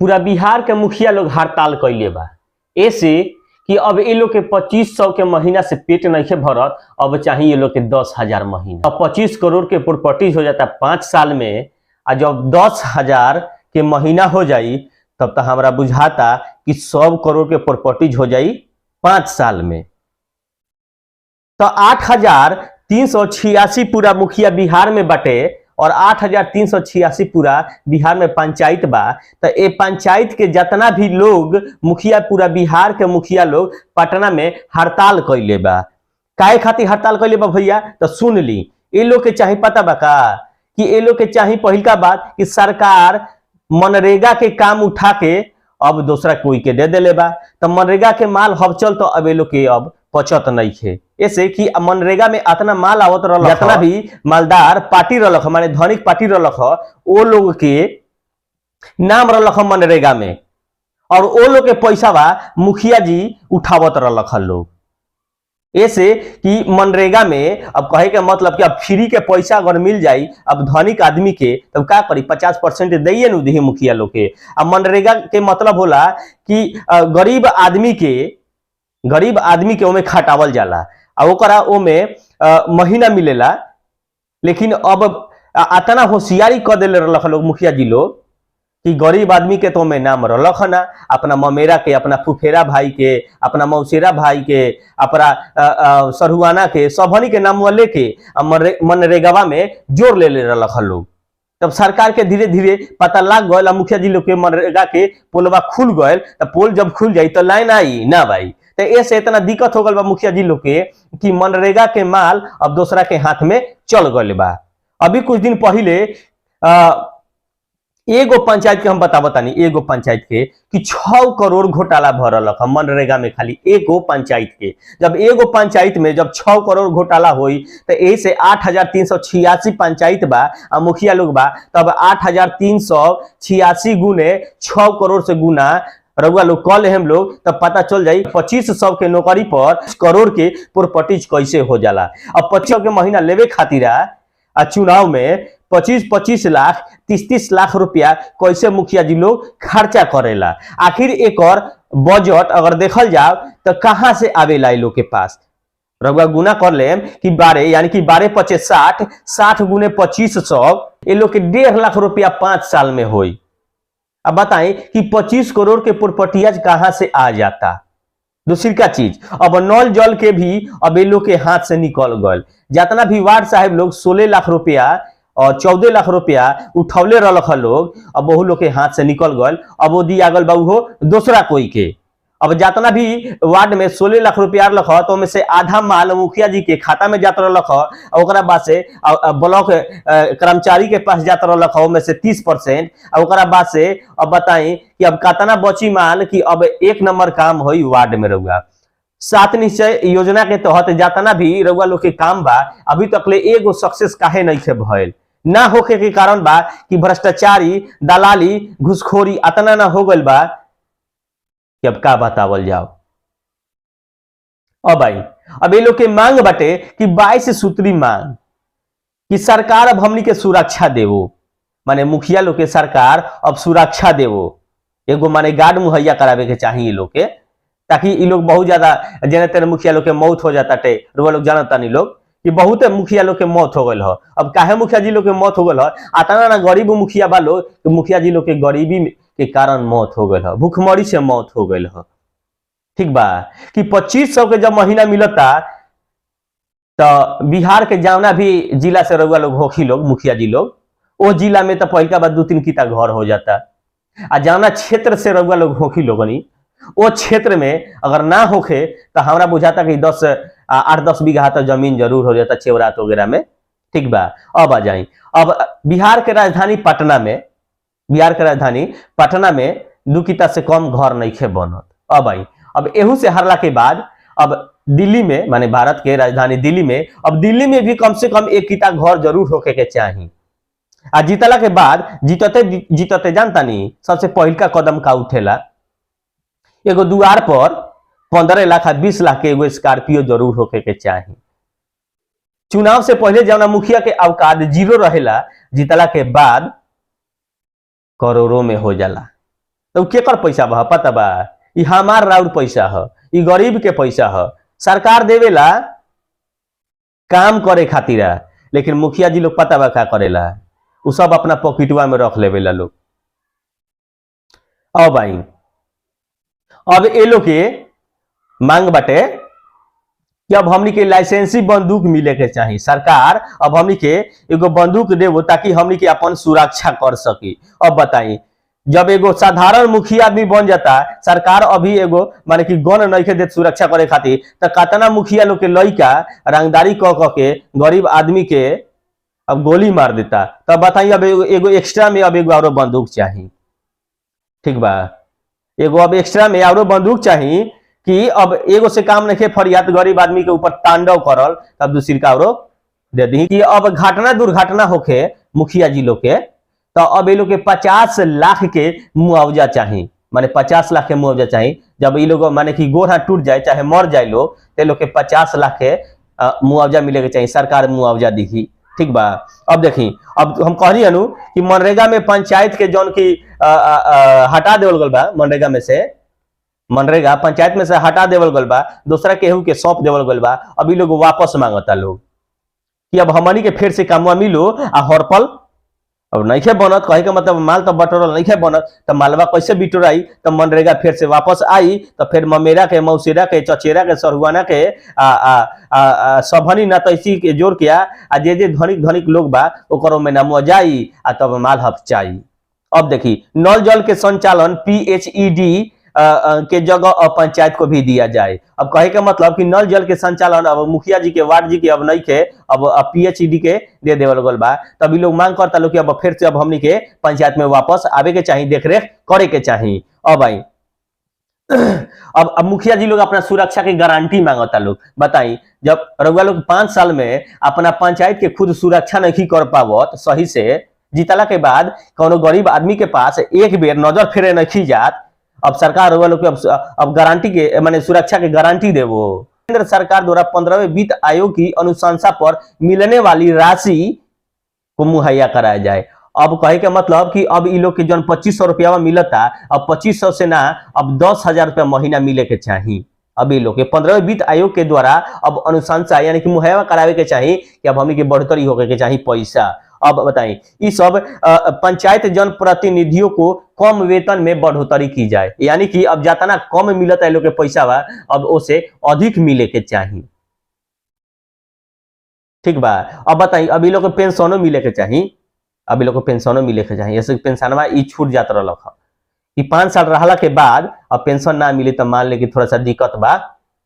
पूरा बिहार के मुखिया लोग हड़ताल कैले बा। ऐसे कि अब ये लोग के 2500 के महीना से पेट नहीं भरत, अब चाहिए ये लोग के 10,000 महीना। अब 25 करोड़ के प्रॉपर्टी हो जाता 5 साल में, और जब 10,000 के महीना हो जाई तब तो हमारा बुझाता कि 100 करोड़ के प्रॉपर्टीज हो जाई 5 साल में। तो 8,386 पूरा मुखिया बिहार में बटे और 8,386 पूरा बिहार में पंचायत बा। तो ये पंचायत के जितना भी लोग मुखिया, पूरा बिहार के मुखिया लोग पटना में हड़ताल कैले बा। काहे खातिर हड़ताल कैले बा भैया? तो सुन ली। ये लोग के चाहे पता बा का कि ये लोग के चाहे पहिलका बात कि सरकार मनरेगा के काम उठा के अब दूसरा कोई के दे देले बा। तो मनरेगा के माल हबचल तो अब ये लोग के अब पचत नहीं थे। ऐसे कि मनरेगा में इतना माल आवत रहा, जितना भी मालदार पार्टी रहा, माने धनिक पार्टी रहा, वो लोग के नाम रहा मनरेगा में, और वो लोग के पैसा बा मुखिया जी उठावत रहा लोग। ऐसे कि मनरेगा में अब कहे के मतलब कि अब फ्री के पैसा अगर मिल जाई अब धनिक आदमी के, तब का करी? 50% दैये न दी मुखिया लोग के। अब मनरेगा के मतलब होला कि गरीब आदमी के ओमे खटावल जाला और ओकरा ओमे महीना मिलेला। लेकिन अब इतना होशियारी कर देले रहा लोग मुखिया जी लोग कि गरीब आदमी के तो में नाम रख ना, अपना ममेरा के, अपना फुफेरा भाई के, अपना मौसेरा भाई के, अपना सरहुआना के, सबनी के नाम लेके मनरेगावा में जोड़ ले रहा लोग। तब सरकार के धीरे धीरे पता लग गया, मुखिया जी लोग के मनरेगा के पोलवा खुल गए। तो पोल जब खुल जाई तो लाइन आई ना भाई। तो ऐसे इतना दिक्कत हो गल बा मुखिया जी लोग के कि मनरेगा के माल अब दूसरा के हाथ में चल गए बा। अभी कुछ दिन पहले एगो पंचायत के हम बतानी, एगो पंचायत के कि 6 करोड़ घोटाला भरल मनरेगा में, खाली एगो पंचायत के। जब एगो पंचायत में जब 6 करोड़ घोटाला होई तो ऐसे 8,386 पंचायत बा और मुखिया लोग बा, तब 8,386 गुने 6 करोड़ से गुना रउआ लोग कल हम लोग, तब पता चल जाई 2500 के नौकरी पर करोड़ के प्रॉपर्टीज कैसे हो जाला। अब 2500 के महीना लेवे खातिर चुनाव में 25-25 लाख 30-30 लाख रुपया कैसे मुखिया जी लोग खर्चा करेला। आखिर एक और बजट अगर देखल जाओ तो कहां से आवेला इ लोग के पास? रउआ गुना कर लेम कि 12 यानी कि 12-5 60, 60 गुने 2500, ये लोग के 1.5 लाख रुपया 5 साल में होई। अब बताएं कि 25 करोड़ के प्रॉपर्टीज कहां से आ जाता। दूसरी का चीज, अब नल जल के भी अब ये लोग के हाथ से निकल गए। जितना भी वार्ड साहब लोग 16 लाख रुपया और 14 लाख रुपया उठौले रहा लोग, अब वह लोग के हाथ से निकल गए। अब वो दिया गल बाबू दूसरा कोई के। अब जितना भी वार्ड में 16 लाख रुपया रख तो में से आधा माल मुखिया जी के खाता में जाता रहा, बाद से ब्लॉक कर्मचारी के पास जाता रहा में से 30%, और बाद से अब बताई कि अब कितना बची माल कि अब 1 नंबर काम हो वार्ड में रहुआ। 7 निश्चय योजना के तहत जितना भी रउआ लोग के काम बा अभी तक ले एगो सक्सेस काहे नहीं थे भइल। ना होके के कारण बा कि भ्रष्टाचारी, दलाली, घुसखोरी इतना ना हो गइल बा कि अब का बतावल जाओ। अब भाई अब ये लोग के मांग बाटे कि 22 सूत्री मांग कि सरकार अब हमनी के सुरक्षा देवो, माने मुखिया लोग के सरकार अब सुरक्षा देवो। एगो माने गार्ड मुहैया करावे के चाहिए लोग के, ताकि ये लोग बहुत ज्यादा जेने तेने मुखिया लोग के मौत हो जाता टे। रुआ लोग जानता नहीं लोग कि बहुत मुखिया लोग के मौत हो गई हो। अब काहे मुखिया जी लोग के मौत हो गई हो? आता ना गरीब मुखिया बा लोग, तो मुखिया जी लोग के गरीबी के कारण मौत हो गई हो, भूखमरी से मौत हो गई हो। ठीक बा कि 2500 के जब महीना मिलता तो बिहार के जावना भी जिला से रउआ लोग होखी लोग मुखिया जी लोग, वो जिला में तो पहिलका बाद 2-3 किता घर हो जाता। आ जावना क्षेत्र से रउआ लोग होखी लोगनी, वो क्षेत्र में अगर ना होखे तो हमारा बुझाता कि 8-10 बीघा तो जमीन जरूर हो जाता चेवरात वगैरह में। ठीक बा। अब आ जाए, अब बिहार के राजधानी पटना में 2 किता से कम घर नहीं खे बनत। अब आई, अब एहू से हारला के बाद अब दिल्ली में, माने भारत के राजधानी दिल्ली में, अब दिल्ली में भी कम से कम 1 किता घर जरूर होके के चाहिए। आ जीतला के बाद जीतते जानता नहीं सबसे पहिलका कदम का उठेला, एगो दुआर पर 15 लाख 20 लाख के एगो स्कॉर्पियो जरूर होके के चाहिए। चुनाव से पहले जब मुखिया के औकात 0 रहेला, जीतला के बाद करोड़ों में हो जाला। तो केकर पैसा बा पता बा? ई हमार राउर पैसा ह, ई गरीब के पैसा ह। सरकार देवेला काम करे खातिर, लेकिन मुखिया जी लोग पता बा का करेला, उ सब अपना पॉकेटवा में रख लेवेला लोग। अब भाई अब ए लोग के मांग बाटे कि अब हमनी के लाइसेंसी बंदूक मिले के चाहिए। सरकार अब हमनी के एगो बंदूक देवो ताकि हमनी के अपन सुरक्षा कर सकी। अब बताई, जब एगो साधारण मुखिया आदमी बन जाता, सरकार अभी एगो माने कि गन नहीं देत सुरक्षा करे खातिर, तो कतना मुखिया लोग के लइका रंगदारी क के गरीब आदमी के अब गोली मार देता। तब बताइए अब एगो एक्स्ट्रा में अब एगो और बंदूक चाहिए। ठीक बा, एगो अब एक्स्ट्रा में और बंदूक चाहिए कि अब एगो से काम नहीं फरियाद गरीब आदमी के ऊपर तांडव करल, तब दूसरी का और दे दी कि अब घटना दुर्घटना होके मुखिया जी लोग के, तो अब ये लोग के 50 लाख के मुआवजा चाहिए। माने 50 लाख के मुआवजा चाहिए। जब ये लोग माने कि गोड़ हाथ टूट जाए चाहे मर जाए लोग, तो लोग के 50 लाख के मुआवजा मिले के चाहिए। सरकार मुआवजा दी। ठीक बा। अब देखी, अब हम कहनी अनु कि मनरेगा में पंचायत के जौन की हटा देवल गल बा, मनरेगा में से, मनरेगा पंचायत में से हटा देवल गल बा, दूसरा केहू के सौंप देवल गल बा। अभी लोग वापस मांगता लोग कि अब हमनी के फिर से कामवा मिलो। आ हरपल अब नहीं बनत, कहे के मतलब माल तो बटोरल नहीं बनत, तो मालवा कैसे बिटोराई? तो मनरेगा फिर से वापस आई, तो फिर ममेरा के, मौसेरा के, चचेरा के, सरुआना के सभनी नतैसी के जोड़ के आ जे धनिक धनिक लोग बा ओकरो में नाम जाई आ तब माल हफचाई। अब देखी, नल जल के संचालन PHED के जगह पंचायत को भी दिया जाए। अब कहे के मतलब कि नल जल के संचालन अब मुखिया जी के, वार्ड जी के अब नहीं के, अब PHED के दे देवल गल बा। तभी लोग मांग करता लोग कि अब फिर से अब हमनी के पंचायत में वापस आवे के चाहिए, देखरेख करे के चाहिए। अब भाई अब मुखिया जी लोग अपना सुरक्षा की गारंटी मांगता लोग। बताई, जब रउआ लोग 5 साल में अपना पंचायत के खुद सुरक्षा नहीं कर पावत सही से, जीतला के बाद कोनो गरीब आदमी के पास एक बेर नजर फेरे नहीं जात, अब सरकार लोग के अब गारंटी के माने सुरक्षा के गारंटी देवो। केंद्र सरकार द्वारा 15वें वित्त आयोग की अनुशंसा पर मिलने वाली राशि को मुहैया कराया जाए। अब कहे के मतलब कि अब इ लोग के जन 2500 रुपया मिलता, अब 2500 से ना अब 10,000 रुपया महीना मिले के चाहिए। अब ये लोग के 15वें वित्त आयोग के द्वारा अब अनुशंसा यानी कि मुहैया करावे के चाहिए कि अब हमनी के बढ़ोतरी होके के चाहिए पैसा। अब बताइए, ये सब पंचायत जन प्रतिनिधियों को कम वेतन में बढ़ोतरी की जाए, यानी कि अब जितना कम मिलता है लोग के पैसा बा, अब उसे अधिक मिले के चाहिए। ठीक बा। अब बताइए, अभी लोग के पेंशनों मिले के चाहिए, अभी लोग को पेंशनों मिले के चाहिए। ऐसे पेंशनवा ई छूट जात रहल कि 5 साल रहला के बाद अब पेंशन ना मिले तो मान ले कि थोड़ा सा दिक्कत बा।